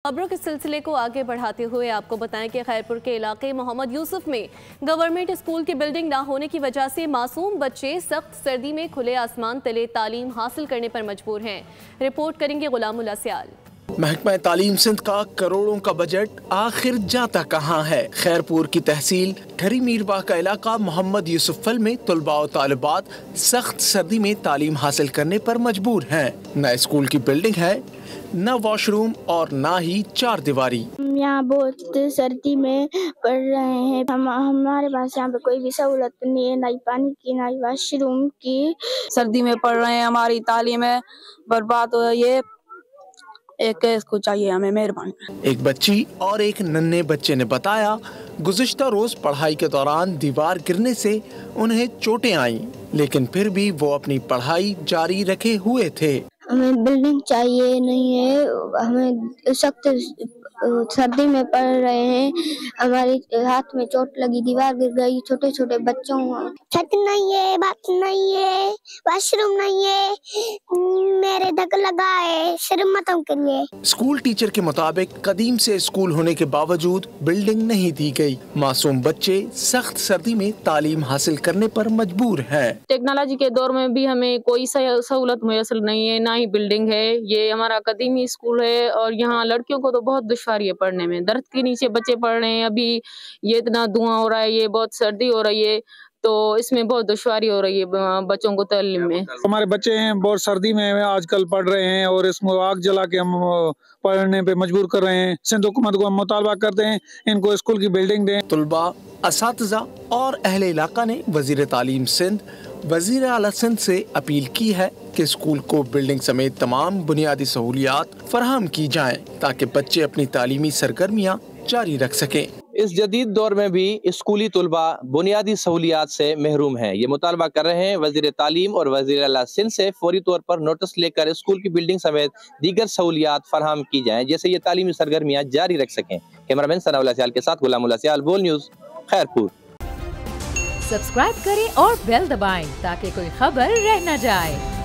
खबरों के सिलसिले को आगे बढ़ाते हुए आपको बताएं कि खैरपुर के इलाके मोहम्मद यूसुफ में गवर्नमेंट स्कूल की बिल्डिंग ना होने की वजह से मासूम बच्चे सख्त सर्दी में खुले आसमान तले तालीम हासिल करने पर मजबूर हैं। रिपोर्ट करेंगे गुलामुल्लाह सियाल। महकमा तालीम सिंध का करोड़ों का बजट आखिर जाता कहाँ है। खैरपुर की तहसील ठरी मीरबाग का इलाका मोहम्मद यूसुफल में तलबा और तालिबात सख्त सर्दी में तालीम हासिल करने पर मजबूर हैं। न स्कूल की बिल्डिंग है, न वॉशरूम और न ही चार दीवारी। यहाँ बहुत सर्दी में पढ़ रहे हैं। हमारे पास यहाँ पे कोई भी सहूलत नहीं है, ना ही पानी की ना ही वॉशरूम की। सर्दी में पढ़ रहे हैं, हमारी तालीम है बर्बाद हो रही है। एक इसको चाहिए हमें, मेहरबानी। एक बच्ची और एक नन्हे बच्चे ने बताया, गुज़िश्ता रोज पढ़ाई के दौरान दीवार गिरने से उन्हें चोटें आईं, लेकिन फिर भी वो अपनी पढ़ाई जारी रखे हुए थे। हमें बिल्डिंग चाहिए नहीं है, हमें सख्त सर्दी में पढ़ रहे हैं। हमारे हाथ में चोट लगी, दीवार गिर गई, छोटे छोटे बच्चों छत नहीं है, बात नहीं है, वॉशरूम नहीं है, मेरे धक लगा है शर्मतों के लिए। स्कूल टीचर के मुताबिक कदीम से स्कूल होने के बावजूद बिल्डिंग नहीं दी गई। मासूम बच्चे सख्त सर्दी में तालीम हासिल करने पर मजबूर हैं। टेक्नोलॉजी के दौर में भी हमें कोई सहूलत मुयसर नहीं है, ना ही बिल्डिंग है। ये हमारा कदीमी स्कूल है और यहाँ लड़कियों को तो बहुत दुश्वारी है पढ़ने में। दर्द के नीचे बच्चे पढ़ रहे हैं। अभी ये इतना धुआं हो रहा है, ये बहुत सर्दी हो रही है, तो इसमें बहुत दुश्वारी हो रही है बच्चों को तालीम में। हमारे बच्चे हैं बहुत सर्दी में आजकल पढ़ रहे हैं और इसमें आग जला के हम पढ़ने पे मजबूर कर रहे हैं। सिंध हुकूमत को हम मुतालबा करते हैं इनको स्कूल की बिल्डिंग दें। तुलबा, असातिज़ा और अहले इलाका ने वजीर तालीम सिंध, वजीर आला सिंध से अपील की है कि स्कूल को बिल्डिंग समेत तमाम बुनियादी सहूलियात फराहम की जाएं ताकि बच्चे अपनी तालीमी सरगर्मियां जारी रख सकें। इस जदीद दौर में भी स्कूली तुलबा बुनियादी सहूलियात से महरूम हैं। ये मुतालबा कर रहे हैं वजीर तालीम और वजीर आला सिंध से फौरी तौर पर नोटिस लेकर स्कूल की बिल्डिंग समेत दीगर सहूलियात फराहम की जाएं, जैसे ये तालीमी सरगर्मियां जारी रख सकें। कैमरामैन सनाउल्लाह सियाल के साथ गुलामुल्लाह सियाल, बोल न्यूज़, खैरपुर। सब्सक्राइब करें और बेल दबाएं ताकि कोई खबर रह न जाए।